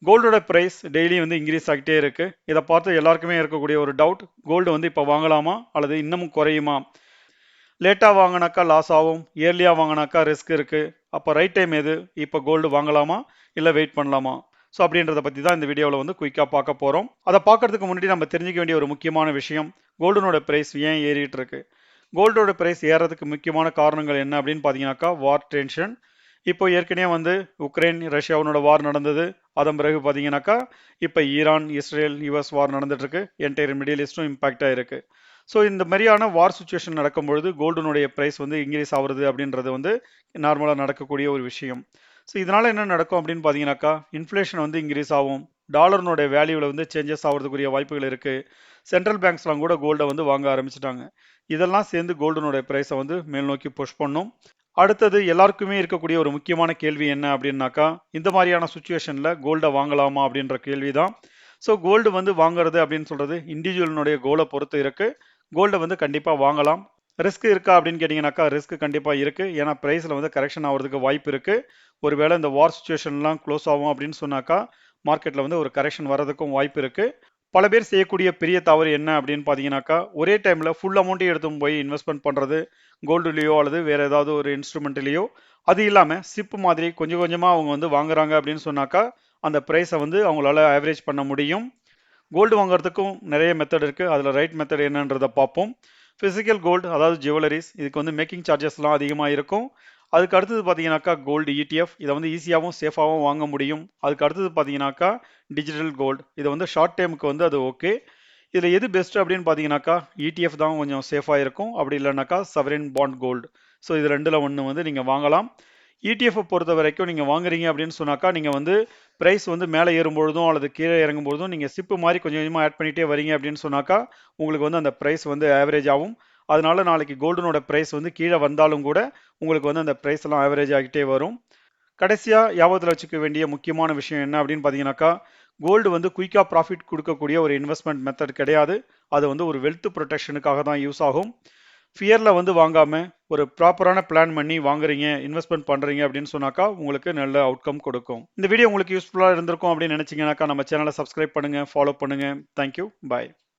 கோல்டோட price daily வந்து increase ஆகிட்டே இருக்கு. இதை பார்த்து எல்லாருக்குமே இருக்கக்கூடிய ஒரு டவுட், கோல்டு வந்து இப்போ வாங்கலாமா அல்லது இன்னமும் குறையுமா? லேட்டாக வாங்கினாக்கா லாஸ் ஆகும், இயர்லியாக வாங்கினாக்கா ரிஸ்க் இருக்கு. அப்போ ரைட் டைம் எது? இப்போ கோல்டு வாங்கலாமா இல்லை வெயிட் பண்ணலாமா? ஸோ அப்படின்றத பற்றி தான் இந்த வீடியோவில் வந்து குயிக்காக பார்க்க போகிறோம். அதை பார்க்கறதுக்கு முன்னாடி நம்ம தெரிஞ்சுக்க வேண்டிய ஒரு முக்கியமான விஷயம், கோல்டனோட பிரைஸ் ஏன் ஏறிட்டு இருக்கு. கோல்டோட பிரைஸ் ஏறதுக்கு முக்கியமான காரணங்கள் என்ன அப்படின்னு பார்த்தீங்கன்னாக்கா வார் டென்ஷன். இப்போ ஏற்கனவே வந்து உக்ரைன் ரஷ்யாவோட வார் நடந்தது. அதன் பிறகு பார்த்தீங்கன்னாக்கா இப்போ ஈரான் இஸ்ரேல் யுஎஸ் வார் நடந்துட்டு இருக்கு. என்டையர் மிடில் ஈஸ்டும் இம்பாக்ட் ஆயிருக்கு. ஸோ இந்த மாதிரியான வார் சுச்சுவேஷன் நடக்கும்பொழுது கோல்டனுடைய ப்ரைஸ் வந்து இன்க்ரீஸ் ஆகுறது அப்படின்றது வந்து நார்மலாக நடக்கக்கூடிய ஒரு விஷயம். ஸோ இதனால என்ன நடக்கும் அப்படின்னு பார்த்தீங்கன்னாக்கா இன்ஃப்ளேஷன் வந்து இன்க்ரீஸ் ஆகும், டாலர்னுடைய வேல்யூவில் வந்து சேஞ்சஸ் ஆகிறதுக்குரிய வாய்ப்புகள் இருக்கு. சென்ட்ரல் பேங்க்ஸ்லாம் கூட கோல்டை வந்து வாங்க ஆரம்பிச்சிட்டாங்க. இதெல்லாம் சேர்ந்து கோல்டனுடைய ப்ரைஸை வந்து மேல் நோக்கி புஷ் பண்ணும். அடுத்தது எல்லாருக்குமே இருக்கக்கூடிய ஒரு முக்கியமான கேள்வி என்ன அப்படின்னாக்கா, இந்த மாதிரியான சுச்சுவேஷனில் கோல்டை வாங்கலாமா அப்படின்ற கேள்வி தான். ஸோ கோல்டு வந்து வாங்குறது அப்படின்னு சொல்றது இண்டிவிஜுவலினுடைய கோலை பொறுத்து இருக்கு. கோல்டை வந்து கண்டிப்பாக வாங்கலாம். ரிஸ்க் இருக்கா அப்படின்னு கேட்டிங்கனாக்கா ரிஸ்க் கண்டிப்பாக இருக்குது. ஏன்னா ப்ரைஸில் வந்து கரெக்ஷன் ஆகிறதுக்கு வாய்ப்பு இருக்குது. ஒருவேளை இந்த வார் சுச்சுவேஷன்லாம் க்ளோஸ் ஆகும் அப்படின்னு சொன்னாக்கா மார்க்கெட்டில் வந்து ஒரு கரெக்ஷன் வர்றதுக்கும் வாய்ப்பு இருக்குது. பல பேர் செய்யக்கூடிய பெரிய தவறு என்ன அப்படின்னு பார்த்தீங்கன்னாக்கா, ஒரே டைமில் ஃபுல் அமௌண்ட்டையும் எடுத்து போய் இன்வெஸ்ட்மெண்ட் பண்ணுறது கோல்டுலேயோ அல்லது வேறு ஏதாவது ஒரு இன்ஸ்ட்ருமெண்ட்லேயோ. அது இல்லாமல் சிப்பு மாதிரி கொஞ்சம் கொஞ்சமாக அவங்க வந்து வாங்குறாங்க அப்படின்னு சொன்னாக்கா அந்த ப்ரைஸை வந்து அவங்களால ஆவரேஜ் பண்ண முடியும். கோல்டு வாங்குறதுக்கும் நிறைய மெத்தட் இருக்குது. அதில் ரைட் மெத்தட் என்னன்றதை பார்ப்போம். ஃபிசிக்கல் கோல்டு அதாவது ஜுவல்லரிஸ், இதுக்கு வந்து மேக்கிங் சார்ஜஸ்லாம் அதிகமாக இருக்கும். அதுக்கு அடுத்தது பார்த்தீங்கன்னாக்கா கோல்டு இடிஎஃப், இதை வந்து ஈஸியாகவும் சேஃபாகவும் வாங்க முடியும். அதுக்கு அடுத்தது பார்த்தீங்கன்னாக்கா டிஜிட்டல் கோல்டு, இதை வந்து ஷார்ட் டைமுக்கு வந்து அது ஓகே. இதில் எது பெஸ்ட் அப்படின்னு பார்த்தீங்கன்னாக்கா இடிஎஃப் தான் கொஞ்சம் சேஃபாக இருக்கும். அப்படி இல்லைனாக்கா சவரின் பாண்ட் கோல்டு. ஸோ இது ரெண்டில் ஒன்று வந்து நீங்கள் வாங்கலாம். இடிஎஃப் பொறுத்த வரைக்கும் நீங்கள் வாங்குறீங்க அப்படின்னு சொன்னாக்கா நீங்கள் வந்து ப்ரைஸ் வந்து மேலே ஏறும்பொழுதும் அல்லது கீழே இறங்கும்பொழுதும் நீங்கள் சிப்பு மாதிரி கொஞ்சம் கொஞ்சமாக ஆட் பண்ணிகிட்டே வரீங்க அப்படின்னு சொன்னாக்கா உங்களுக்கு வந்து அந்த ப்ரைஸ் வந்து ஆவரேஜ் ஆகும். அதனால நாளைக்கு கோல்டனோட ப்ரைஸ் வந்து கீழே வந்தாலும் கூட உங்களுக்கு வந்து அந்த ப்ரைஸ் எல்லாம் ஆவரேஜ் ஆகிட்டே வரும். கடைசியாக ஞாபகத்தில் வச்சுக்க வேண்டிய முக்கியமான விஷயம் என்ன அப்படின்னு பார்த்தீங்கன்னாக்கா, கோல்டு வந்து குயிக்காக ப்ராஃபிட் கொடுக்கக்கூடிய ஒரு இன்வெஸ்ட்மெண்ட் மெத்தட் கிடையாது. அது வந்து ஒரு வெல்த் ப்ரொடெக்ஷனுக்காக தான் யூஸ் ஆகும். ஃபியரில் வந்து வாங்காமல் ஒரு ப்ராப்பரான பிளான் பண்ணி வாங்குறீங்க, இன்வெஸ்ட்மெண்ட் பண்ணுறீங்க அப்படின்னு சொன்னாக்கா உங்களுக்கு நல்ல அவுட்கம் கொடுக்கும். இந்த வீடியோ உங்களுக்கு யூஸ்ஃபுல்லாக இருந்திருக்கும் அப்படின்னு நினச்சிங்கனாக்கா நம்ம சேனலை சப்ஸ்கிரைப் பண்ணுங்கள், ஃபாலோ பண்ணுங்கள். தேங்க்யூ, பாய்.